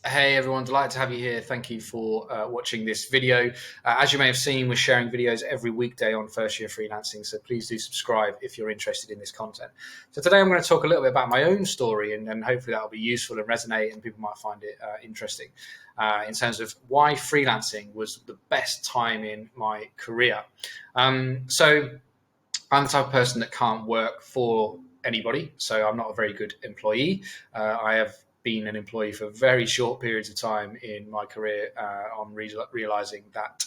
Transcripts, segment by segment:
Hey everyone, delighted to have you here. Thank you for watching this video. As you may have seen, we're sharing videos every weekday on First Year Freelancing, so please do subscribe if you're interested in this content. So today I'm going to talk a little bit about my own story, and hopefully that'll be useful and resonate, and people might find it interesting in terms of why freelancing was the best time in my career. So I'm the type of person that can't work for anybody, so I'm not a very good employee. I have been an employee for very short periods of time in my career on realizing that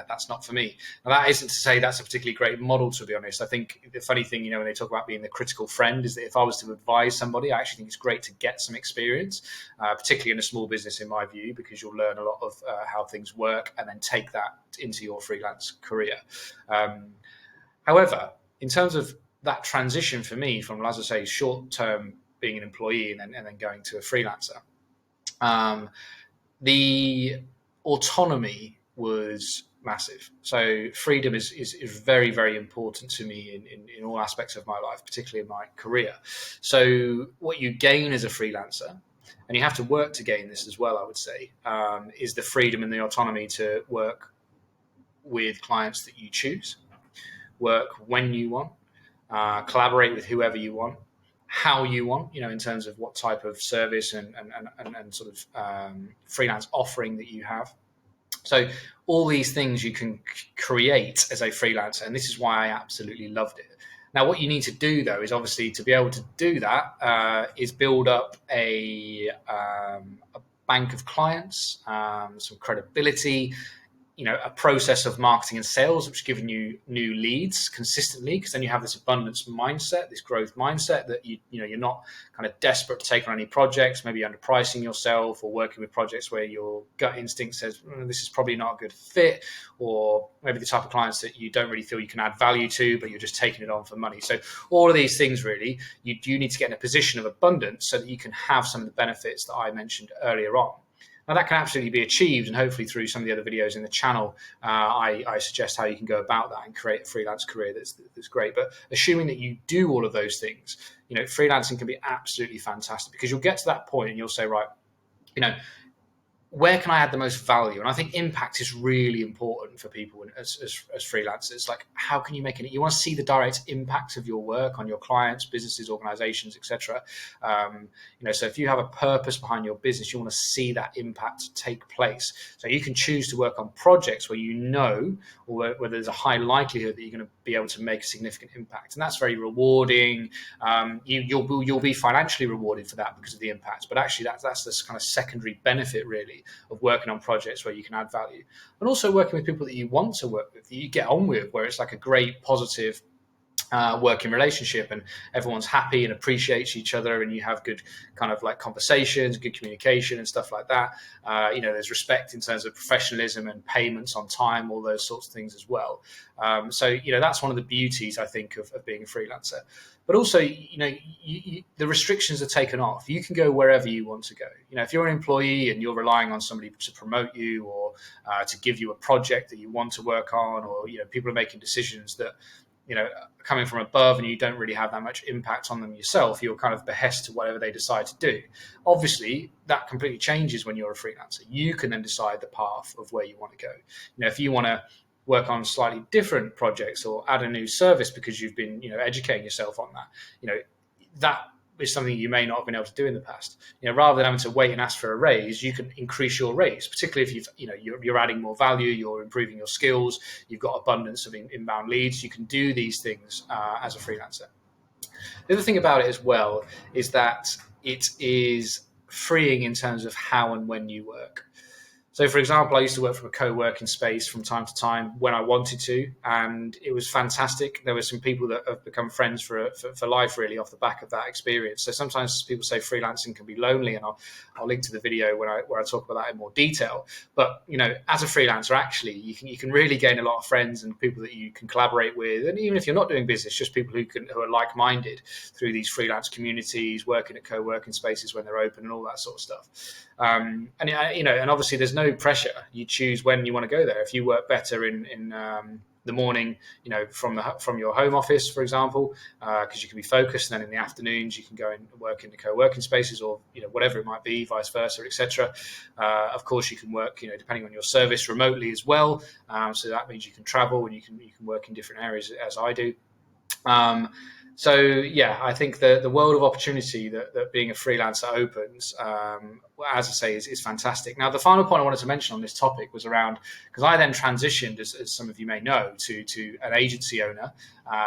that's not for me. Now, that isn't to say that's a particularly great model, to be honest. I think the funny thing, when they talk about being the critical friend, is that if I was to advise somebody, I actually think it's great to get some experience, particularly in a small business, in my view, because you'll learn a lot of how things work and then take that into your freelance career. However, in terms of that transition for me from, as I say, short term being an employee and then going to a freelancer, the autonomy was massive. So freedom is very, very important to me in all aspects of my life, particularly in my career. So what you gain as a freelancer, and you have to work to gain this as well, I would say, is the freedom and the autonomy to work with clients that you choose, work when you want, collaborate with whoever you want, how you want, in terms of what type of service and sort of freelance offering that you have. So all these things you can create as a freelancer, and this is why I absolutely loved it. Now, what you need to do, though, is obviously to be able to do that is build up a bank of clients, some credibility, a process of marketing and sales, which is giving you new leads consistently, because then you have this abundance mindset, this growth mindset that you're not kind of desperate to take on any projects, maybe underpricing yourself or working with projects where your gut instinct says this is probably not a good fit, or maybe the type of clients that you don't really feel you can add value to, but you're just taking it on for money. So all of these things, really, you need to get in a position of abundance so that you can have some of the benefits that I mentioned earlier on. Now, that can absolutely be achieved, and hopefully through some of the other videos in the channel, I suggest how you can go about that and create a freelance career that's great. But assuming that you do all of those things, freelancing can be absolutely fantastic, because you'll get to that point and you'll say, right, where can I add the most value? And I think impact is really important for people as freelancers. Like, how can you make it? You want to see the direct impact of your work on your clients, businesses, organizations, etc. So if you have a purpose behind your business, you want to see that impact take place. So you can choose to work on projects where or where there's a high likelihood that you're going to be able to make a significant impact, and that's very rewarding. You'll be financially rewarded for that because of the impact, but actually that's this kind of secondary benefit, really, of working on projects where you can add value, and also working with people that you want to work with, that you get on with, where it's like a great positive working relationship and everyone's happy and appreciates each other, and you have good kind of like conversations, good communication and stuff like that. There's respect in terms of professionalism and payments on time, all those sorts of things as well. So that's one of the beauties, I think, of being a freelancer. But also, the restrictions are taken off. You can go wherever you want to go. If you're an employee and you're relying on somebody to promote you, or to give you a project that you want to work on, or people are making decisions that coming from above and you don't really have that much impact on them yourself, you're kind of behest to whatever they decide to do. Obviously, that completely changes when you're a freelancer. You can then decide the path of where you want to go. If you want to work on slightly different projects or add a new service because you've been educating yourself on that, that is something you may not have been able to do in the past. Rather than having to wait and ask for a raise, you can increase your raise, particularly if you're adding more value, you're improving your skills, you've got abundance of inbound leads. You can do these things as a freelancer. The other thing about it as well is that it is freeing in terms of how and when you work. So, for example, I used to work from a co-working space from time to time when I wanted to, and it was fantastic. There were some people that have become friends for life, really, off the back of that experience. So sometimes people say freelancing can be lonely, and I'll link to the video where I talk about that in more detail. But as a freelancer, actually, you can really gain a lot of friends and people that you can collaborate with, and even if you're not doing business, just people who are like-minded through these freelance communities, working at co-working spaces when they're open, and all that sort of stuff. And obviously there's no pressure. You choose when you want to go there. If you work better in the morning, from your home office, for example, because you can be focused. And then in the afternoons, you can go and work in the co-working spaces, or whatever it might be, vice versa, etc. Of course, you can work, depending on your service, remotely as well. So that means you can travel and you can work in different areas, as I do. So yeah, I think the world of opportunity that being a freelancer opens, as I say, is fantastic. Now, the final point I wanted to mention on this topic was around, because I then transitioned, as some of you may know, to an agency owner,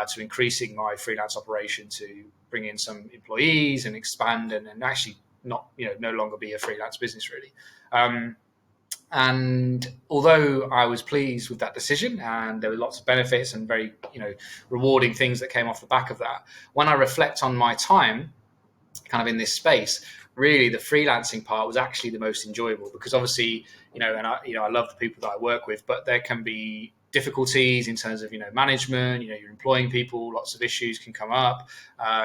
to increasing my freelance operation to bring in some employees and expand and actually not, no longer be a freelance business really. And although I was pleased with that decision, and there were lots of benefits and very, rewarding things that came off the back of that, when I reflect on my time kind of in this space, really the freelancing part was actually the most enjoyable, because obviously, I love the people that I work with, but there can be difficulties in terms of, management, you're employing people, lots of issues can come up.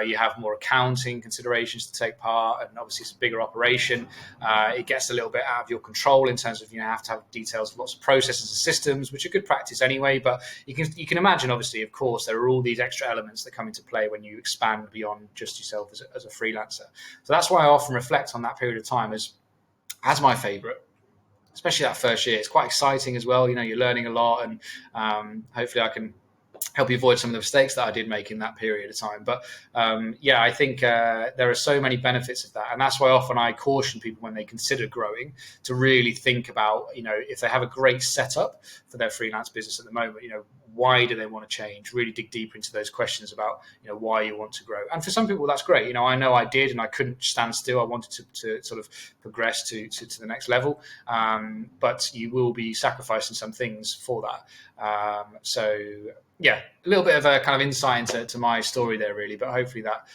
You have more accounting considerations to take part, and obviously it's a bigger operation. It gets a little bit out of your control in terms of, you have to have details of lots of processes and systems, which are good practice anyway, but you can imagine, obviously, of course, there are all these extra elements that come into play when you expand beyond just yourself as a freelancer. So that's why I often reflect on that period of time as my favorite, especially that first year. It's quite exciting as well. You're learning a lot, and hopefully I can help you avoid some of the mistakes that I did make in that period of time. But I think there are so many benefits of that. And that's why often I caution people when they consider growing to really think about, if they have a great setup for their freelance business at the moment, why do they want to change? Really dig deeper into those questions about, why you want to grow. And for some people, that's great. I know I did, and I couldn't stand still. I wanted to sort of progress to the next level. But you will be sacrificing some things for that. Yeah, a little bit of a kind of insight into my story there, really, but hopefully that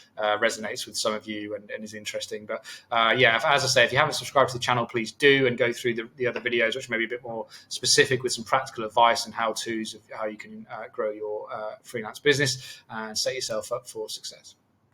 resonates with some of you and is interesting. But as I say, if you haven't subscribed to the channel, please do, and go through the other videos, which may be a bit more specific with some practical advice and how-tos of how you can grow your freelance business and set yourself up for success.